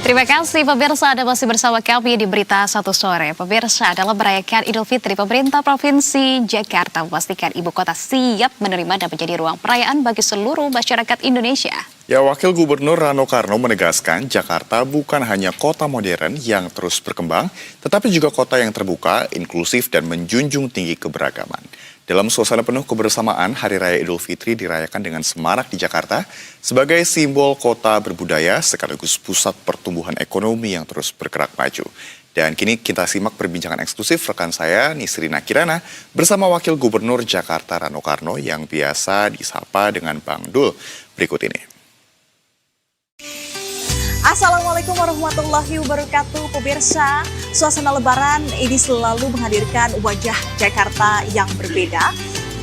Terima kasih pemirsa, Anda masih bersama kami di Berita Satu Sore. Pemirsa, dalam merayakan Idul Fitri, pemerintah Provinsi Jakarta memastikan ibu kota siap menerima dan menjadi ruang perayaan bagi seluruh masyarakat Indonesia. Ya, Wakil Gubernur Rano Karno menegaskan Jakarta bukan hanya kota modern yang terus berkembang, tetapi juga kota yang terbuka, inklusif, dan menjunjung tinggi keberagaman. Dalam suasana penuh kebersamaan, Hari Raya Idul Fitri dirayakan dengan semarak di Jakarta sebagai simbol kota berbudaya sekaligus pusat pertumbuhan ekonomi yang terus bergerak maju. Dan kini kita simak perbincangan eksklusif rekan saya Nisrina Kirana bersama Wakil Gubernur Jakarta Rano Karno yang biasa disapa dengan Bang Dul. Berikut ini. Assalamualaikum warahmatullahi wabarakatuh, pemirsa. Suasana Lebaran ini selalu menghadirkan wajah Jakarta yang berbeda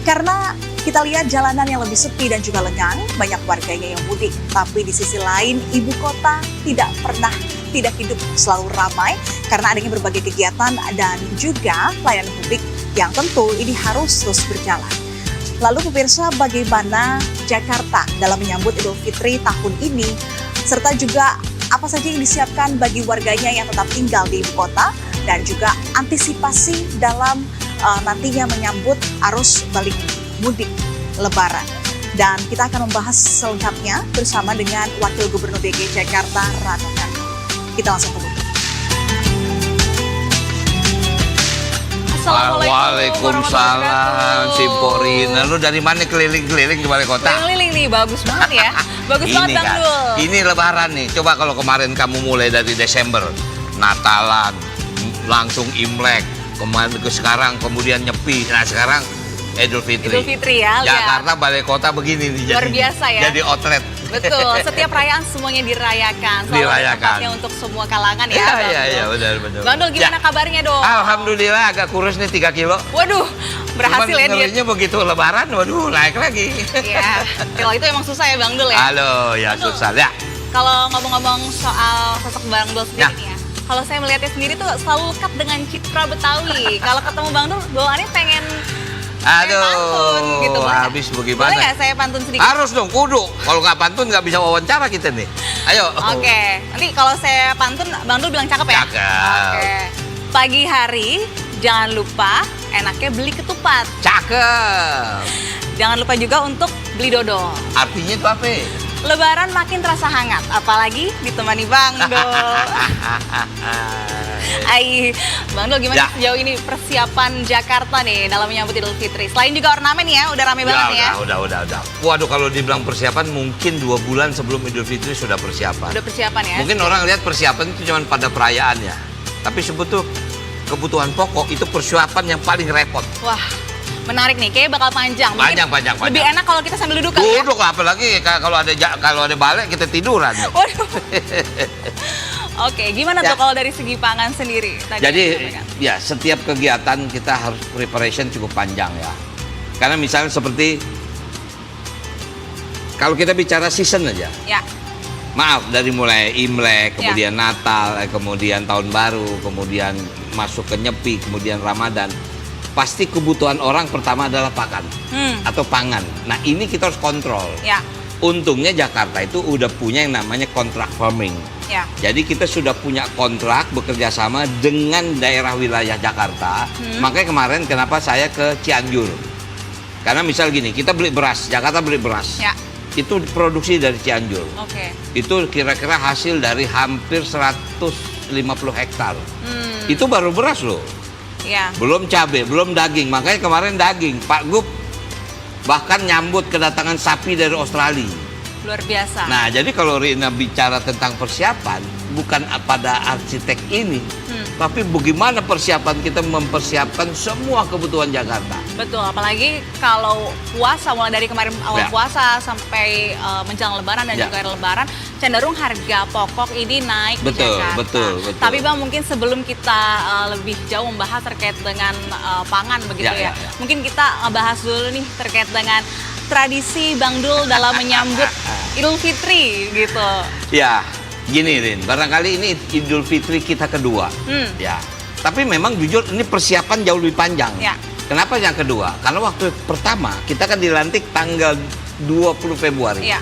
karena kita lihat jalanan yang lebih sepi dan juga lengang, banyak warganya yang mudik. Tapi di sisi lain, ibu kota tidak hidup selalu ramai karena adanya berbagai kegiatan dan juga pelayanan publik yang tentu ini harus terus berjalan. Lalu pemirsa, bagaimana Jakarta dalam menyambut Idul Fitri tahun ini, serta juga apa saja yang disiapkan bagi warganya yang tetap tinggal di ibu kota, dan juga antisipasi dalam nantinya menyambut arus balik mudik Lebaran. Dan kita akan membahas selengkapnya bersama dengan Wakil Gubernur DKI Jakarta Rano Karno. Kita langsung tunggu. Waalaikumsalam, si Porina. Lu dari mana keliling-keliling di balai kota? Keliling nih, bagus banget ya. Bagus banget Bang Dul. Ini Lebaran nih. Coba kalau kemarin kamu mulai dari Desember, Natalan, langsung Imlek, kemarin ke sekarang kemudian Nyepi. Nah sekarang Idul Fitri. Idul Fitri ya. Jakarta balai kota begini nih. Luar biasa ya. Jadi outlet. Betul, setiap perayaan semuanya dirayakan. Selalu tempatnya untuk semua kalangan ya. Iya, benar. Bang Dul, gimana kabarnya dong? Alhamdulillah agak kurus nih 3 kilo. Waduh, berhasil ya dia. Cuman begitu Lebaran, waduh naik lagi. Iya, kalau itu emang susah ya Bang Dul ya? Halo, ya Bang Dul, susah ya. Kalau ngomong-ngomong soal sosok Bang Dul sendiri nih ya, kalau saya melihatnya sendiri tuh selalu lekat dengan citra Betawi. Kalau ketemu Bang Dul, bawaannya pengen pantun gitu. Habis bagaimana? Boleh nggak saya pantun sedikit? Harus dong, kudu. Kalau nggak pantun nggak bisa wawancara kita nih. Ayo. Oke, nanti kalau saya pantun, Bang Dul bilang cakep ya? Cakep. Oke. Pagi hari, jangan lupa enaknya beli ketupat. Cakep. Jangan lupa juga untuk beli dodol. Artinya itu apa? Lebaran makin terasa hangat, apalagi ditemani Bang Dul. Bang Dul, gimana sejauh ini persiapan Jakarta nih dalam menyambut Idul Fitri? Selain juga ornamen ya, udah rame banget ya? Udah. Waduh, kalau dibilang persiapan mungkin 2 bulan sebelum Idul Fitri sudah persiapan. Udah persiapan ya? Mungkin orang lihat persiapan itu cuma pada perayaannya. Tapi sebetulnya kebutuhan pokok itu persiapan yang paling repot. Wah, menarik nih, kayaknya bakal panjang. Panjang. Lebih enak kalau kita sambil duduk kan? Duduk, apalagi kalau ada balik kita tiduran. Waduh. Oke, gimana tuh kalau dari segi pangan sendiri? Jadi ya setiap kegiatan kita harus preparation cukup panjang ya. Karena misalnya seperti kalau kita bicara season aja. Ya. Maaf, dari mulai Imlek, kemudian Natal, kemudian Tahun Baru, kemudian masuk ke Nyepi, kemudian Ramadan. Pasti kebutuhan orang pertama adalah pakan atau pangan. Nah ini kita harus kontrol. Ya. Untungnya Jakarta itu udah punya yang namanya contract farming. Ya. Jadi kita sudah punya kontrak bekerja sama dengan daerah wilayah Jakarta. Makanya kemarin kenapa saya ke Cianjur. Karena misal gini, kita beli beras, Jakarta beli beras. Ya. Itu produksi dari Cianjur. Oke. Itu kira-kira hasil dari hampir 150 hektar. Itu baru beras loh. Ya. Belum cabai, belum daging. Makanya kemarin daging, Pak Gub bahkan nyambut kedatangan sapi dari Australia. Luar biasa. Nah, jadi kalau Rina bicara tentang persiapan, bukan pada arsitek ini, tapi bagaimana persiapan kita mempersiapkan semua kebutuhan Jakarta. Betul, apalagi kalau puasa, mulai dari kemarin awal puasa sampai menjelang Lebaran dan juga Lebaran, cenderung harga pokok ini naik di Jakarta. Betul. Tapi Bang, mungkin sebelum kita lebih jauh membahas terkait dengan pangan begitu ya. Mungkin kita bahas dulu nih terkait dengan tradisi Bang Dul dalam menyambut Idul Fitri gitu. Ya, gini Rin, barangkali ini Idul Fitri kita kedua. Ya, tapi memang jujur ini persiapan jauh lebih panjang. Ya. Kenapa yang kedua? Karena waktu pertama kita kan dilantik tanggal 20 Februari. Ya.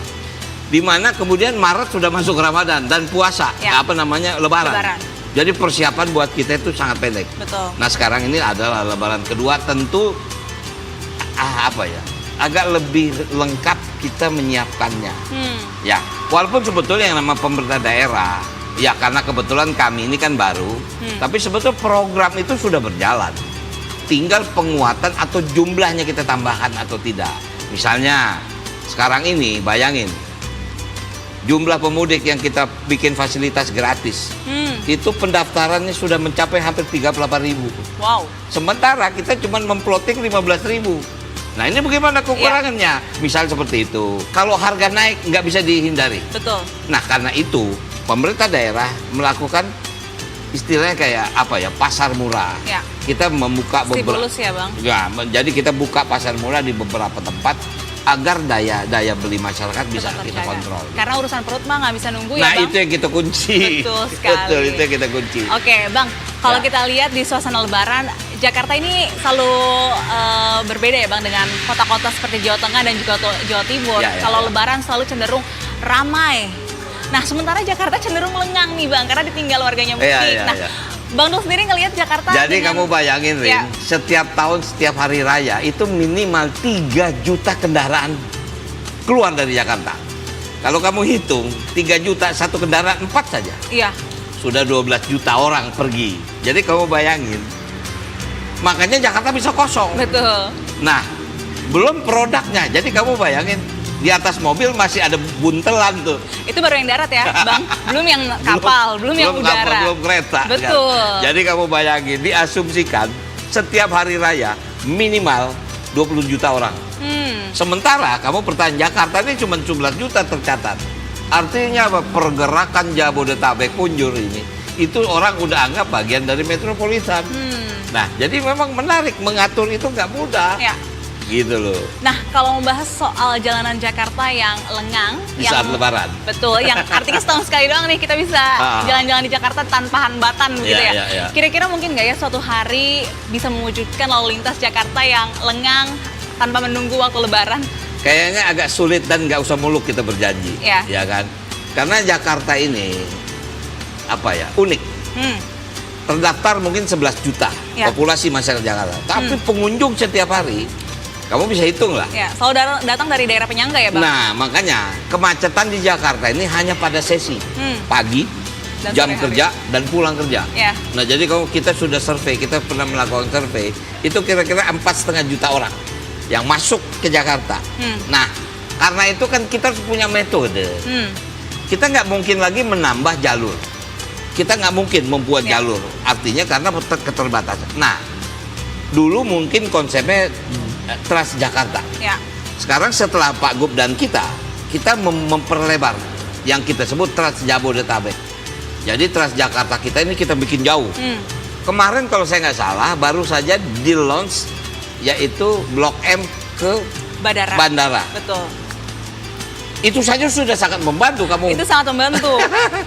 Di mana kemudian Maret sudah masuk Ramadan dan puasa, Ya. Lebaran. Lebaran. Jadi persiapan buat kita itu sangat pendek. Betul. Nah sekarang ini adalah Lebaran kedua, tentu agak lebih lengkap kita menyiapkannya. Ya, walaupun sebetulnya yang nama pemerintah daerah, ya karena kebetulan kami ini kan baru, tapi sebetulnya program itu sudah berjalan. Tinggal penguatan atau jumlahnya kita tambahkan atau tidak. Misalnya sekarang ini bayangin, jumlah pemudik yang kita bikin fasilitas gratis, itu pendaftarannya sudah mencapai hampir 38.000. Wow. Sementara kita cuma memploting 15.000. Nah ini bagaimana kekurangannya? Misal seperti itu. Kalau harga naik nggak bisa dihindari. Betul. Nah karena itu pemerintah daerah melakukan istilahnya kayak pasar murah. Ya. Kita membuka Stimulus ya Bang. Ya, jadi kita buka pasar murah di beberapa tempat agar daya beli masyarakat bisa Tetap kita terjaga. kontrol. Karena urusan perut mah nggak bisa nunggu Nah ya Bang. itu yang kita kunci. Betul sekali. Betul, itu yang kita kunci. Oke Bang, kalau Ya. kita lihat di suasana Lebaran, Jakarta ini selalu berbeda ya Bang dengan kota-kota seperti Jawa Tengah dan juga Jawa Timur. Ya, ya, Kalau ya. Lebaran selalu cenderung ramai. Nah sementara Jakarta cenderung lengang nih Bang, karena ditinggal warganya mudik. Iya, iya, Nah iya. Bang Dul sendiri ngelihat Jakarta Jadi dengan- kamu bayangin Rin, Ya. setiap tahun, setiap hari raya itu minimal 3 juta kendaraan keluar dari Jakarta. Kalau kamu hitung 3 juta satu kendaraan 4 saja. Iya, Sudah 12 juta orang pergi. Jadi kamu bayangin. Makanya Jakarta bisa kosong. betul. Nah, belum produknya. Jadi kamu bayangin di atas mobil masih ada buntelan tuh. Itu baru yang darat ya Bang, belum yang kapal, belum yang kapal, udara. belum kereta. Betul. Kan? Jadi kamu bayangin, diasumsikan setiap hari raya minimal 20 juta orang. Sementara kamu pertanyaan Jakarta ini cuma 11 juta tercatat. Artinya apa? Pergerakan Jabodetabek punjur ini, itu orang udah anggap bagian dari metropolitan. Nah, jadi memang menarik, mengatur itu nggak mudah. Ya. Gitu loh. Nah, kalau membahas soal jalanan Jakarta yang lengang, Di saat Lebaran. Betul, yang artinya setahun sekali doang nih kita bisa jalan-jalan di Jakarta tanpa hambatan begitu ya. Iya, iya. Kira-kira mungkin nggak ya suatu hari bisa mewujudkan lalu lintas Jakarta yang lengang tanpa menunggu waktu Lebaran? Kayaknya agak sulit dan nggak usah muluk kita berjanji, Ya. ya kan? Karena Jakarta ini unik. Terdaftar mungkin 11 juta Ya. populasi masyarakat Jakarta, tapi pengunjung setiap hari kamu bisa hitung lah. Ya, selalu datang dari daerah penyangga ya Bang? Nah, makanya kemacetan di Jakarta ini hanya pada sesi pagi, Dan jam sore hari. kerja dan pulang kerja. Ya. Nah, jadi kalau kita sudah survei, kita pernah melakukan survei, itu kira-kira 4,5 juta orang yang masuk ke Jakarta. Nah, karena itu kan kita harus punya metode. Kita nggak mungkin lagi menambah jalur. Kita nggak mungkin membuat Ya. jalur. Artinya karena keterbatasan. Nah, dulu mungkin konsepnya Transjakarta. Ya. Sekarang setelah Pak Gub dan kita memperlebar yang kita sebut Trans Jabodetabek. Jadi Transjakarta kita ini kita bikin jauh. Kemarin kalau saya nggak salah baru saja di launch yaitu Blok M ke bandara. Betul. Itu saja sudah sangat membantu kamu. Itu sangat membantu,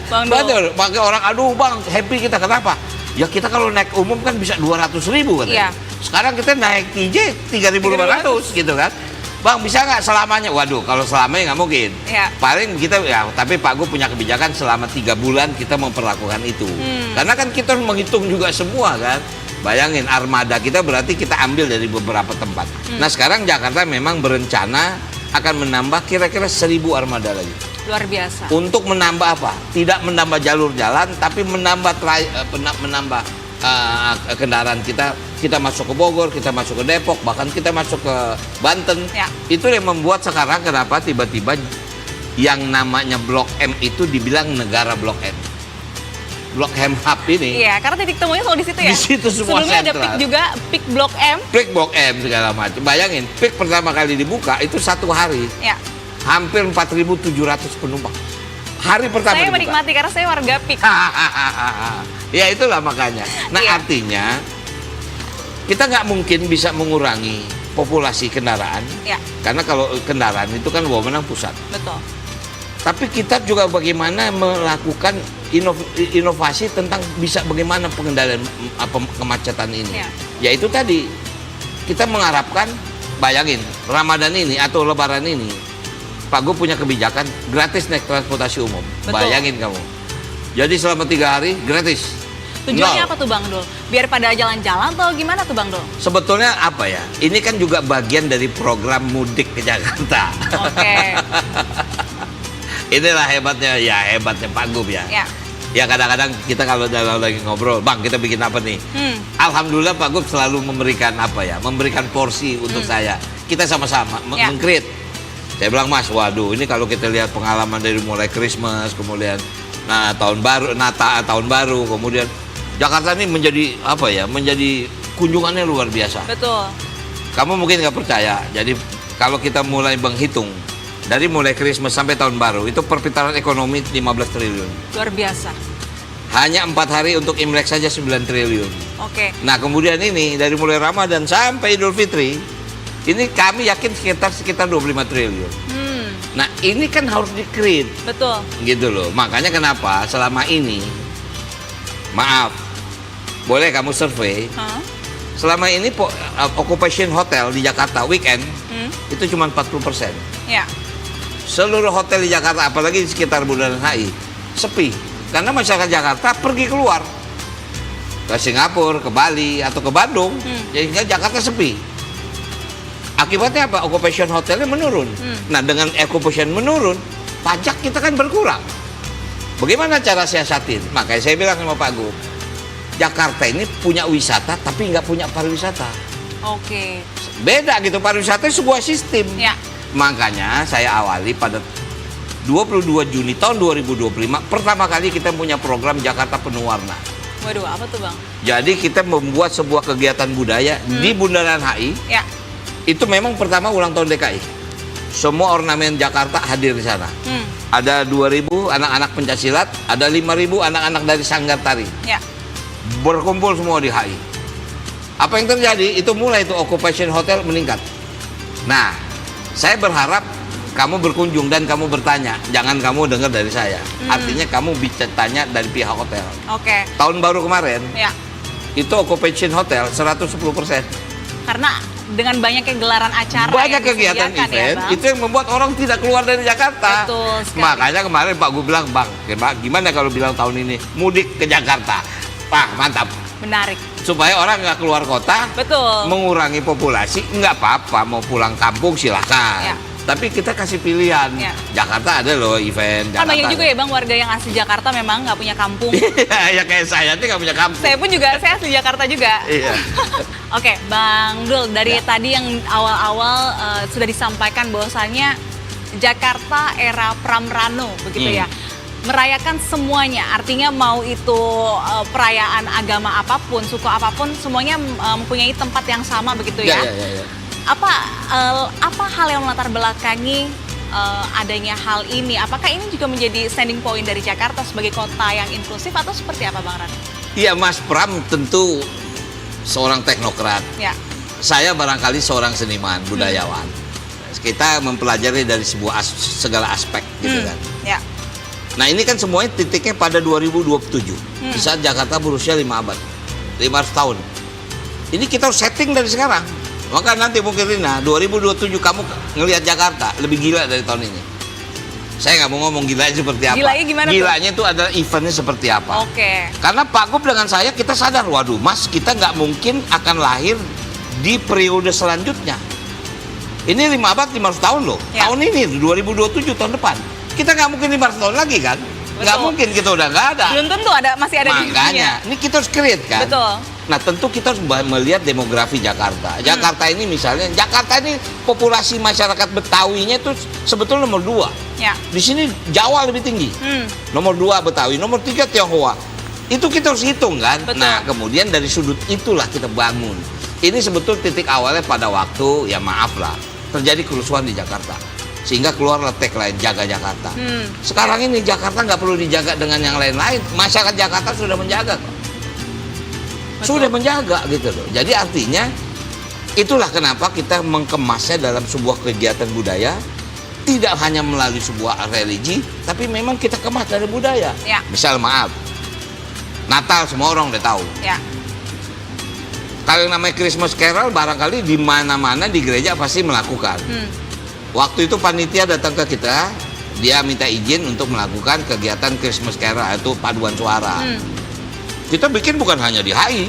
Bang Dul. Betul. Pakai orang aduh bang happy kita kenapa? Ya kita kalau naik umum kan bisa 200.000 katanya. Iya. Sekarang kita naik TJ 3.500 gitu kan. Bang bisa nggak selamanya? Waduh kalau selamanya nggak mungkin. Iya. Paling kita ya tapi Pak Gu punya kebijakan selama 3 bulan kita memperlakukan itu. Karena kan kita harus menghitung juga semua kan. Bayangin armada kita berarti kita ambil dari beberapa tempat. Nah sekarang Jakarta memang berencana akan menambah kira-kira 1.000 armada lagi. Luar biasa. Untuk menambah apa? Tidak menambah jalur jalan, tapi menambah kendaraan kita. Kita masuk ke Bogor, kita masuk ke Depok, bahkan kita masuk ke Banten. Ya. Itu yang membuat sekarang kenapa tiba-tiba yang namanya Blok M itu dibilang negara Blok M. Blok M Hub ini. Iya, karena titik temunya selalu di situ ya. Di situ semua Sebelumnya ada sentral. PIK juga, PIK Blok M. Peak Blok M segala macam. Bayangin, peak pertama kali dibuka itu 1 hari Ya. hampir 4.700 penumpang. Hari pertama Saya dibuka. menikmati karena saya warga PIK. Ya itulah makanya. Nah Iya. artinya kita nggak mungkin bisa mengurangi populasi kendaraan. Ya, Karena kalau kendaraan itu kan wewenang pusat. betul. Tapi kita juga bagaimana melakukan inovasi tentang bisa bagaimana pengendalian kemacetan ini. Ya. Yaitu tadi kita mengharapkan, bayangin Ramadan ini atau Lebaran ini Pak Gub punya kebijakan gratis naik transportasi umum. Betul. Bayangin kamu. Jadi selama 3 hari gratis. Tujuannya Nol. apa tuh Bang Dul? Biar pada jalan-jalan atau gimana tuh Bang Dul? Sebetulnya apa ya? Ini kan juga bagian dari program mudik ke Jakarta. Oke. Inilah hebatnya Pak Gub ya. Ya. Ya kadang-kadang kita kalau dalam lagi ngobrol, Bang kita bikin apa nih? Alhamdulillah Pak Gub selalu memberikan memberikan porsi untuk saya. Kita sama-sama Ya. meng-create. Saya bilang Mas, waduh ini kalau kita lihat pengalaman dari mulai Christmas, kemudian tahun baru, Natal, tahun baru, kemudian Jakarta ini menjadi kunjungannya luar biasa. Betul. Kamu mungkin nggak percaya. Jadi kalau kita mulai menghitung dari mulai Christmas sampai tahun baru itu perputaran ekonomi 15 triliun. Luar biasa. Hanya 4 hari untuk Imlek saja 9 triliun. Oke. Nah kemudian ini dari mulai Ramadan sampai Idul Fitri ini kami yakin sekitar 25 triliun. Nah ini kan harus di-create Betul. gitu loh. Makanya kenapa selama ini maaf boleh kamu survei selama ini occupation hotel di Jakarta weekend itu cuma 40%. Ya. Seluruh hotel di Jakarta, apalagi di sekitar Bundaran HI, sepi. Karena masyarakat Jakarta pergi keluar. Ke Singapura, ke Bali, atau ke Bandung. Sehingga Jakarta sepi. Akibatnya apa? Occupation hotelnya menurun. Nah, dengan occupation menurun, pajak kita kan berkurang. Bagaimana cara siasatin? Makanya saya bilang sama Pak Gub, Jakarta ini punya wisata, tapi nggak punya pariwisata. Oke. Beda gitu, pariwisata sebuah sistem. Ya. Makanya saya awali pada 22 Juni tahun 2025 pertama kali kita punya program Jakarta Penuh Warna. Waduh, apa tuh Bang? Jadi kita membuat sebuah kegiatan budaya di Bundaran HI. Ya. Itu memang pertama ulang tahun DKI. Semua ornamen Jakarta hadir di sana. Ada 2.000 anak-anak pencaksilat, ada 5.000 anak-anak dari sanggar tari. Ya. Berkumpul semua di HI. Apa yang terjadi? Itu mulai itu occupation hotel meningkat. Nah, saya berharap kamu berkunjung dan kamu bertanya. Jangan kamu dengar dari saya. Artinya kamu bisa tanya dari pihak hotel. Oke. Tahun baru kemarin, Ya. itu occupation hotel 110%. Karena dengan banyaknya gelaran acara Banyak yang kegiatan disediakan event, ya, Bang? itu yang membuat orang tidak keluar dari Jakarta. Betul sekali. Makanya kemarin Pak Gub bilang, Bang, gimana kalau bilang tahun ini mudik ke Jakarta? Wah, mantap. Menarik. Supaya orang nggak keluar kota, Betul. mengurangi populasi, nggak apa-apa, mau pulang kampung silahkan. Ya. Tapi kita kasih pilihan. Ya. Jakarta ada loh event. Kan banyak juga ya Bang warga yang asli Jakarta memang nggak punya kampung. Ya kayak saya nih nggak punya kampung. Saya pun juga, saya asli Jakarta juga. Iya. Oke, Bang Dul, dari Ya. tadi yang awal-awal sudah disampaikan bahwasannya Jakarta era Pramrano, begitu ya. Merayakan semuanya, artinya mau itu perayaan agama apapun, suku apapun, semuanya mempunyai tempat yang sama, begitu ya. Ya. Apa hal yang melatar belakangi adanya hal ini? Apakah ini juga menjadi standing point dari Jakarta sebagai kota yang inklusif atau seperti apa, Bang Rani? Iya, Mas Pram tentu seorang teknokrat. Ya. Saya barangkali seorang seniman, budayawan. Kita mempelajari dari segala aspek gitu kan. Ya. Nah ini kan semuanya titiknya pada 2027. Di saat Jakarta berusia 5 abad, 500 tahun. Ini kita harus setting dari sekarang. Maka nanti mungkin Rina, 2027 kamu ngelihat Jakarta lebih gila dari tahun ini. Saya nggak mau ngomong gilanya seperti apa. Gilanya gimana tuh? Gilanya itu adalah eventnya seperti apa. Oke. Karena Pak Gub dengan saya kita sadar, waduh Mas, kita nggak mungkin akan lahir di periode selanjutnya. Ini 5 abad 500 tahun loh. Ya. Tahun ini 2027 tahun depan. Kita nggak mungkin 500 tahun lagi kan? Nggak Betul. mungkin, kita udah nggak ada. Belum tentu masih ada di dunia. Makanya, ini kita harus create kan? Betul. Nah tentu kita harus melihat demografi Jakarta. Jakarta ini misalnya, Jakarta ini populasi masyarakat Betawinya itu sebetulnya nomor 2. Ya. Di sini Jawa lebih tinggi. Nomor 2 Betawi, nomor 3 Tionghoa. Itu kita harus hitung kan? Betul. Nah kemudian dari sudut itulah kita bangun. Ini sebetulnya titik awalnya pada waktu, ya maaf lah, terjadi kerusuhan di Jakarta. Sehingga keluarlah tagline jaga Jakarta. Sekarang ini Jakarta nggak perlu dijaga dengan yang lain-lain. Masyarakat Jakarta sudah menjaga kok. Sudah menjaga gitu loh. Jadi artinya itulah kenapa kita mengemasnya dalam sebuah kegiatan budaya. Tidak hanya melalui sebuah religi, tapi memang kita kemas dari budaya. Ya. Misal maaf, Natal semua orang udah tahu. Ya. Kalau yang namanya Christmas Carol barangkali di mana-mana di gereja pasti melakukan. waktu itu panitia datang ke kita, dia minta izin untuk melakukan kegiatan Christmas Carol, yaitu paduan suara. Kita bikin bukan hanya di HI,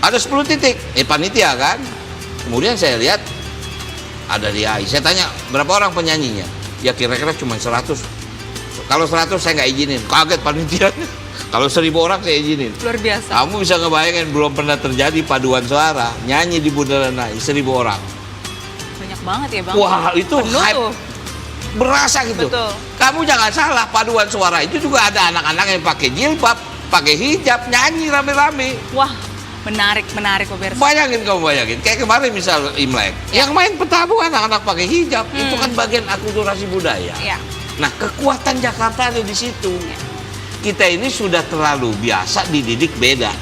ada 10 titik, panitia kan. Kemudian saya lihat ada di HI, saya tanya berapa orang penyanyinya, ya kira-kira cuma 100. Kalau 100 saya nggak izinin, kaget panitia. Kalau 1000 orang saya izinin. Luar biasa. Kamu bisa ngebayangin belum pernah terjadi paduan suara nyanyi di Bundaran HI 1000 orang. Banyak banget ya Bang. Wah, itu penuh hype. tuh. Berasa gitu. Betul. Kamu jangan salah, paduan suara itu juga ada anak-anak yang pakai jilbab, pakai hijab, nyanyi rame-rame. Wah, menarik pemirsa. Bayangin, kayak kemarin misal Imlek, yang main petabu anak-anak pakai hijab, itu kan bagian akulturasi budaya. Ya. Nah, kekuatan Jakarta ada di situ. Kita ini sudah terlalu biasa dididik beda.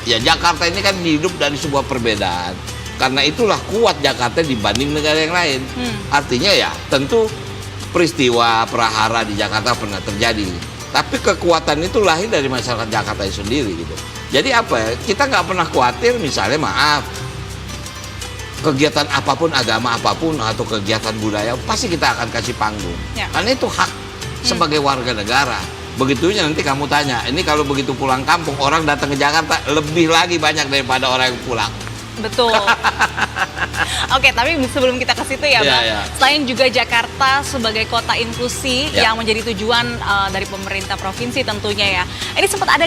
Ya, Jakarta ini kan hidup dari sebuah perbedaan. Karena itulah kuat Jakarta dibanding negara yang lain. Artinya ya, tentu peristiwa prahara di Jakarta pernah terjadi. Tapi kekuatan itu lahir dari masyarakat Jakarta itu sendiri gitu. Jadi apa ya, kita nggak pernah khawatir misalnya maaf, kegiatan apapun, agama apapun, atau kegiatan budaya, pasti kita akan kasih panggung. Ya. Karena itu hak sebagai warga negara. Begitunya nanti kamu tanya, ini kalau begitu pulang kampung, orang datang ke Jakarta, lebih lagi banyak daripada orang yang pulang. Betul. Oke, tapi sebelum kita ke situ ya, Bang. Selain juga Jakarta sebagai kota inklusi yang menjadi tujuan dari pemerintah provinsi tentunya ya. Ini sempat ada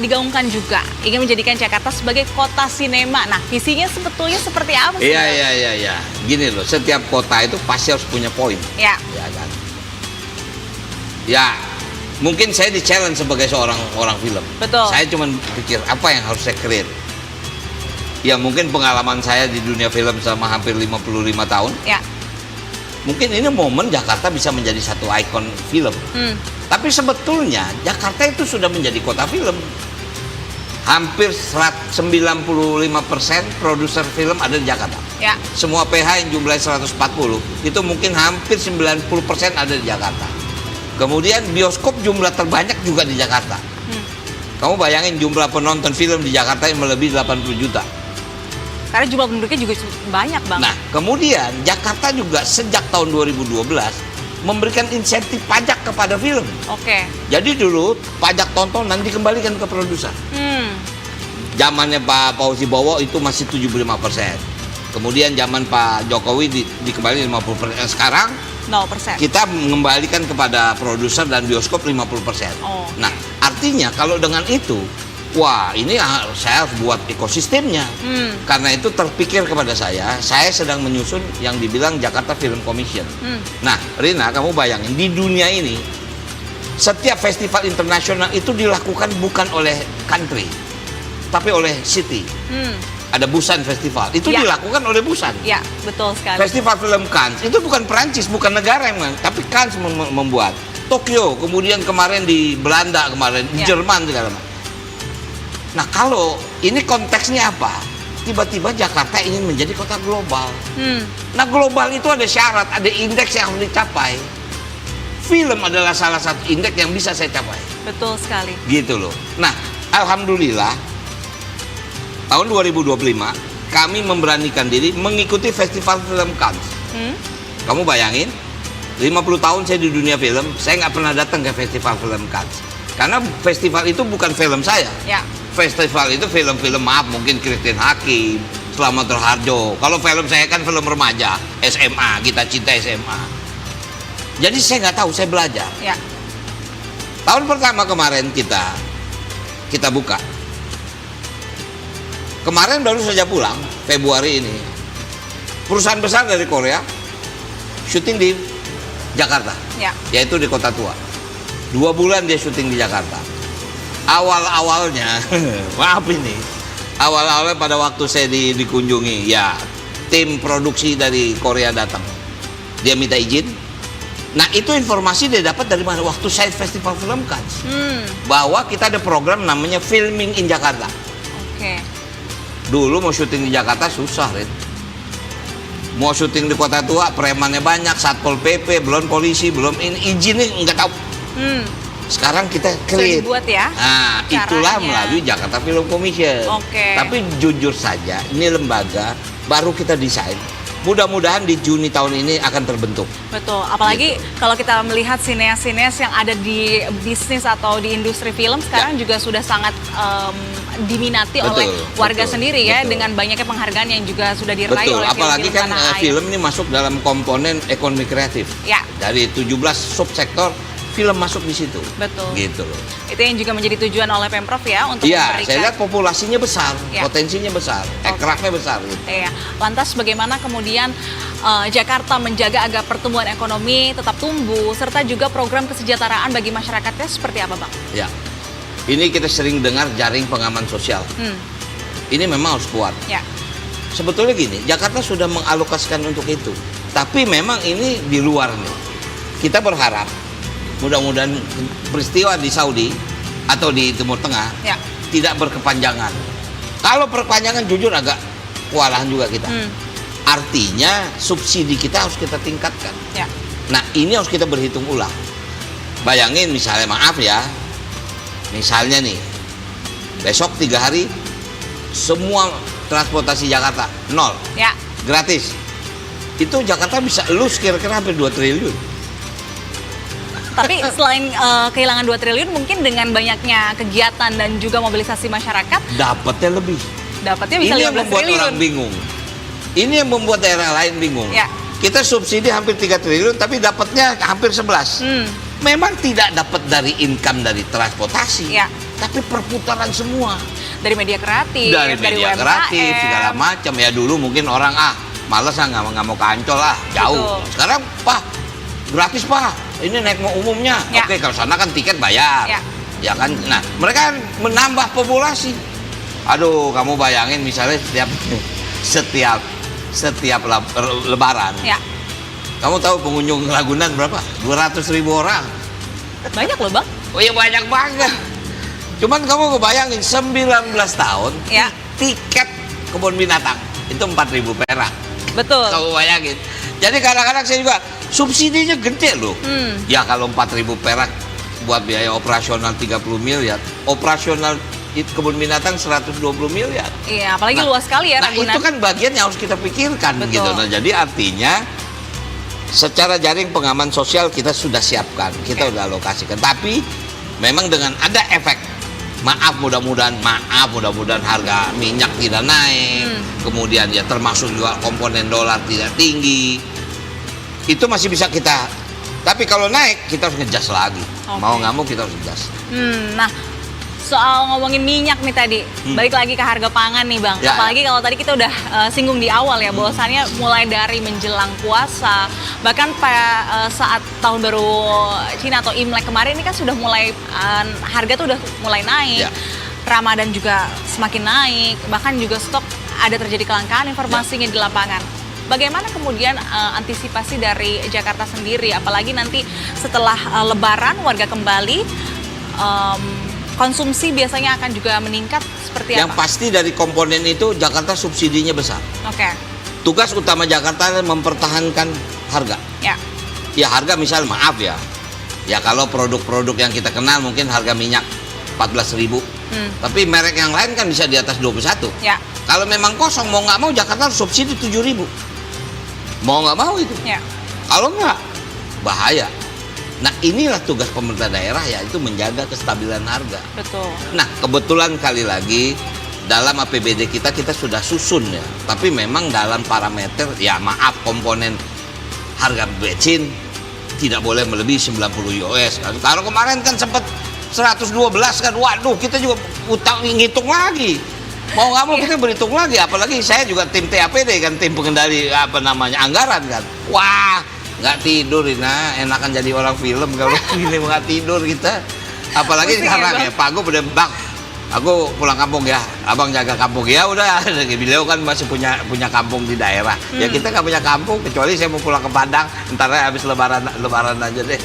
digaungkan juga ingin menjadikan Jakarta sebagai kota sinema. Nah, visinya sebetulnya seperti apa sih? Iya. Gini loh, setiap kota itu pasti harus punya poin. Ya. Ya kan. Ya, mungkin saya di-challenge sebagai seorang orang film. Betul. Saya cuma pikir apa yang harus saya create. Ya mungkin pengalaman saya di dunia film selama hampir 55 tahun. Ya. Mungkin ini momen Jakarta bisa menjadi satu ikon film. Tapi sebetulnya Jakarta itu sudah menjadi kota film. Hampir 95% produser film ada di Jakarta. Ya. Semua PH yang jumlahnya 140, itu mungkin hampir 90% ada di Jakarta. Kemudian bioskop jumlah terbanyak juga di Jakarta. Kamu bayangin jumlah penonton film di Jakarta yang melebihi 80 juta. Karena jumlah penduduknya juga banyak, Bang. Nah, kemudian Jakarta juga sejak tahun 2012 memberikan insentif pajak kepada film. Oke. Jadi dulu pajak tontonan dikembalikan ke produser. Zamannya Pak Fauzi Bowo itu masih 75%. Kemudian zaman Pak Jokowi dikembalikan 50%. Sekarang 0%. kita mengembalikan kepada produser dan bioskop 50%. Oh. Nah, artinya kalau dengan itu, wah ini saya harus buat ekosistemnya. Karena itu terpikir kepada saya sedang menyusun yang dibilang Jakarta Film Commission. Nah, Rina, kamu bayangin di dunia ini setiap festival internasional itu dilakukan bukan oleh country, tapi oleh city. Ada Busan Festival, itu dilakukan oleh Busan. Ya, betul sekali. Festival film Cannes, itu bukan Perancis, bukan negara yang tapi Cannes membuat. Tokyo, kemudian kemarin di Belanda, kemarin di Jerman segala macam. Nah, kalau ini konteksnya apa? Tiba-tiba Jakarta ingin menjadi kota global. Nah, global itu ada syarat, ada indeks yang harus dicapai. Film adalah salah satu indeks yang bisa saya capai. Betul sekali. Gitu loh. Nah, alhamdulillah tahun 2025 kami memberanikan diri mengikuti festival film Cannes. Kamu bayangin, 50 tahun saya di dunia film, saya nggak pernah datang ke festival film Cannes. Karena festival itu bukan film saya. Ya. Festival itu film-film, maaf, mungkin Christine Hakim, Slamet Harjo. Kalau film saya kan film remaja, SMA, Kita Cinta SMA. Jadi saya nggak tahu, saya belajar. Ya. Tahun pertama kemarin kita buka. Kemarin baru saja pulang, Februari ini. Perusahaan besar dari Korea syuting di Jakarta, yaitu di Kota Tua. 2 bulan dia syuting di Jakarta. Awal-awalnya, maaf ini, awal-awalnya pada waktu saya dikunjungi, ya tim produksi dari Korea datang. Dia minta izin. Nah, itu informasi dia dapat dari mana? Waktu saya festival film Cannes. Bahwa kita ada program namanya Filming in Jakarta. Oke. Dulu mau syuting di Jakarta susah, Rin. Mau syuting di Kota Tua, premannya banyak, Satpol PP, belum polisi, belum ini, izinnya nggak tahu. Sekarang kita create. Sudah dibuat ya? Nah, caranya. itulah melalui Jakarta Film Commission. Oke. Tapi jujur saja, ini lembaga baru kita desain. mudah-mudahan di Juni tahun ini akan terbentuk. Betul, apalagi kalau kita melihat sineas-sineas yang ada di bisnis atau di industri film sekarang juga sudah sangat diminati oleh warga sendiri ya, dengan banyaknya penghargaan yang juga sudah diraih oleh apalagi film-film kan tanah air. film ini masuk dalam komponen ekonomi kreatif. Ya. Dari 17 subsektor film masuk di situ. Betul. Gitu loh. Itu yang juga menjadi tujuan oleh Pemprov ya untuk Iya, memberikan. saya lihat populasinya besar, Ya. potensinya besar, ekrafnya besar gitu. Iya. Lantas bagaimana kemudian Jakarta menjaga agar pertumbuhan ekonomi tetap tumbuh serta juga program kesejahteraan bagi masyarakatnya seperti apa, Bang? Ya. Ini kita sering dengar jaring pengaman sosial. Ini memang harus kuat. Ya. Sebetulnya gini, Jakarta sudah mengalokasikan untuk itu. Tapi memang ini di luar nih. Kita berharap mudah-mudahan peristiwa di Saudi atau di Timur Tengah Ya. tidak berkepanjangan. Kalau berkepanjangan jujur agak kewalahan juga kita. Artinya subsidi kita harus kita tingkatkan. Ya. Nah ini harus kita berhitung ulang. Bayangin misalnya, maaf ya, misalnya nih, besok 3 hari semua transportasi Jakarta nol, Ya. gratis. Itu Jakarta bisa elus kira-kira hampir 2 triliun. Tapi selain kehilangan 2 triliun, mungkin dengan banyaknya kegiatan dan juga mobilisasi masyarakat, Dapatnya lebih. dapatnya bisa Ini yang 15 membuat triliun. orang bingung. Ini yang membuat daerah lain bingung. Ya. Kita subsidi hampir 3 triliun tapi dapatnya hampir 11. Memang tidak dapat dari income dari transportasi, Ya. tapi perputaran semua. Dari media kreatif, Dari media UMKM. kreatif segala macam. Ya dulu mungkin orang males nggak mau ke Ancol jauh. Betul. Sekarang Pak gratis Pak, ini naik umumnya. Ya. Oke, kalau sana kan tiket bayar. Ya. Ya kan. Nah mereka kan menambah populasi. Aduh, kamu bayangin misalnya setiap Lebaran. Ya. Kamu tahu pengunjung Ragunan berapa? 200.000 orang. Banyak loh, Bang. Oh iya banyak banget. Cuman kamu kebayangin 19 tahun Ya. tiket kebun binatang itu 4.000 perak. Betul. Kamu bayangin. Jadi kadang-kadang saya juga subsidinya gede loh. Ya kalau 4.000 perak buat biaya operasional 30 miliar, operasional kebun binatang 120 miliar. Iya, apalagi luas sekali ya Nah Ragunan. itu kan bagian yang harus kita pikirkan. Betul. Gitu. Nah, jadi artinya secara jaring pengaman sosial kita sudah siapkan, kita udah alokasikan. Tapi memang dengan ada efek, mudah-mudahan harga minyak tidak naik, kemudian ya termasuk juga komponen dolar tidak tinggi, itu masih bisa kita. Tapi kalau naik kita harus ngejas lagi, mau nggak mau kita harus ngejas. Nah, soal ngomongin minyak nih tadi, balik lagi ke harga pangan nih Bang. Ya, Apalagi kalau tadi kita udah singgung di awal ya, bahwasannya mulai dari menjelang puasa, bahkan pada saat tahun baru Cina atau Imlek kemarin ini kan sudah mulai harga tuh udah mulai naik. Ya. Ramadan juga semakin naik, bahkan juga stok ada terjadi kelangkaan informasinya di lapangan. Bagaimana kemudian antisipasi dari Jakarta sendiri, apalagi nanti setelah Lebaran warga kembali, konsumsi biasanya akan juga meningkat seperti Yang apa? pasti dari komponen itu Jakarta subsidinya besar. Oke, Tugas utama Jakarta adalah mempertahankan harga. ya, Ya harga misal maaf ya, ya kalau produk-produk yang kita kenal mungkin harga minyak 14.000, tapi merek yang lain kan bisa di atas 21. ya, Kalau memang kosong mau nggak mau Jakarta harus subsidi 7.000, mau nggak mau itu. ya. Kalau nggak bahaya. Nah inilah tugas pemerintah daerah, yaitu menjaga kestabilan harga. Betul. Nah kebetulan kali lagi dalam APBD kita sudah susun ya, tapi memang dalam parameter ya maaf komponen harga bensin tidak boleh melebihi 90 US. Kalau kemarin kan sempat 112 kan, waduh kita juga utang ngitung lagi. Mau nggak mau kita berhitung lagi, apalagi saya juga tim TAPD kan, tim pengendali anggaran kan. Wah nggak tidur Ina, enakan jadi orang film kalau gini nggak tidur kita. Apalagi Pusing sekarang ya, ya, Pak Gu udah Bang, aku pulang kampung ya, abang jaga kampung ya udah. Beliau kan masih punya kampung di daerah. Ya kita nggak punya kampung kecuali saya mau pulang ke Padang. Ntar habis lebaran aja deh.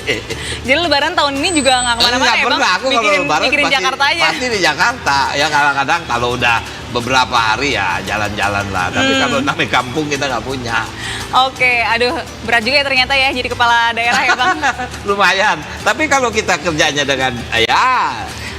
Jadi Lebaran tahun ini juga nggak kemana-mana Nggak ya Bang? pernah, aku kalau lebaran mikirin pasti, Jakarta aja. pasti di Jakarta. Ya kadang-kadang kalau udah beberapa hari ya jalan-jalan lah. Tapi kalau namanya kampung kita nggak punya. Oke, aduh berat juga ya ternyata ya jadi kepala daerah ya Bang. Lumayan. Tapi kalau kita kerjanya dengan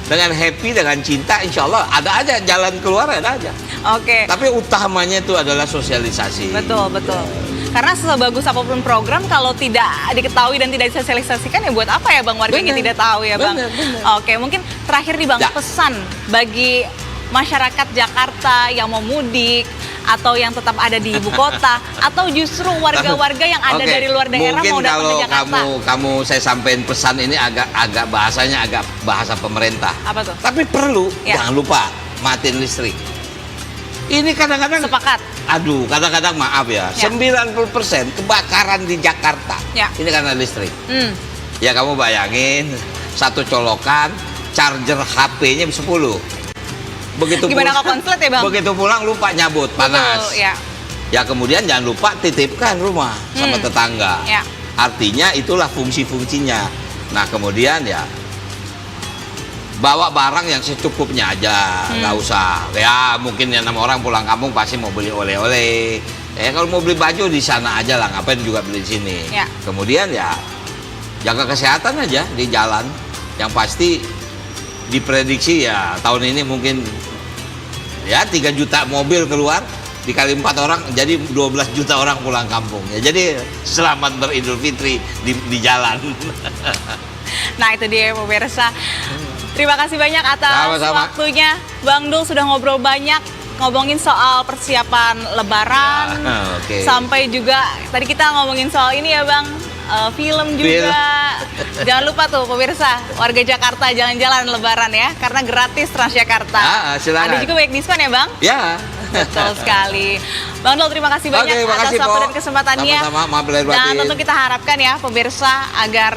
dengan happy, dengan cinta, insya Allah ada aja jalan keluar, ada aja. Oke, Tapi utamanya itu adalah sosialisasi. betul, betul. Karena sebagus apapun program kalau tidak diketahui dan tidak disosialisasikan ya buat apa ya Bang warganya Bener. tidak tahu ya Bang. Bener. Oke, mungkin terakhir nih Bang, Ya. pesan bagi masyarakat Jakarta yang mau mudik atau yang tetap ada di ibu kota atau justru warga-warga yang ada Oke, dari luar daerah mungkin mau datang kalau ke Jakarta. kamu saya sampaikan pesan ini agak bahasanya agak bahasa pemerintah. Apa tuh? Tapi perlu Ya. jangan lupa matiin listrik. Ini kadang-kadang Sepakat. aduh, kadang-kadang maaf ya, Ya. 90% kebakaran di Jakarta. Ya. Ini karena listrik. Hmm. Ya kamu bayangin satu colokan charger HP-nya 10. Begitu Gimana kalau konslet ya Bang? Begitu pulang lupa nyabut, panas. Betul, ya. Ya kemudian jangan lupa titipkan rumah sama tetangga. Ya. Artinya itulah fungsi-fungsinya. Nah kemudian ya bawa barang yang secukupnya aja, nggak usah. Ya mungkin yang 6 orang pulang kampung pasti mau beli oleh-oleh. Kalau mau beli baju di sana aja lah, ngapain juga beli di sini. Ya. Kemudian ya jaga kesehatan aja di jalan. Yang pasti diprediksi ya tahun ini mungkin ya 3 juta mobil keluar dikali 4 orang jadi 12 juta orang pulang kampung ya, jadi selamat beridul fitri di jalan. Nah itu dia pemirsa. Terima kasih banyak atas Sama-sama. waktunya. Bang Dul sudah ngobrol banyak ngomongin soal persiapan Lebaran. Ya, oke. Sampai juga tadi kita ngomongin soal ini ya Bang, film juga. Jangan lupa tuh pemirsa, warga Jakarta jalan-jalan Lebaran ya, karena gratis Transjakarta. Silakan. Ada juga banyak diskon ya Bang? Ya. Betul sekali. Bang Dul, terima kasih banyak Oke, atas makasih, waktu Po. dan kesempatannya. Sama-sama, maaf lahir Dan batin. tentu kita harapkan ya pemirsa agar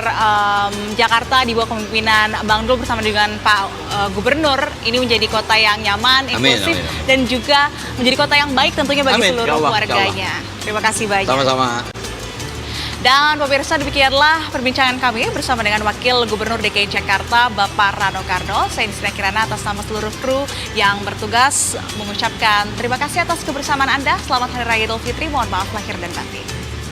Jakarta di bawah kepemimpinan Bang Dul bersama dengan Pak Gubernur ini menjadi kota yang nyaman, Amin, inklusif, amin. dan juga menjadi kota yang baik tentunya bagi Amin, seluruh insya Allah, warganya. Terima kasih banyak. Sama-sama. Dan pemirsa, demikianlah perbincangan kami bersama dengan Wakil Gubernur DKI Jakarta, Bapak Rano Karno. Saya Nisra Kirana atas nama seluruh kru yang bertugas mengucapkan terima kasih atas kebersamaan Anda. Selamat Hari Raya Idul Fitri, mohon maaf lahir dan batin.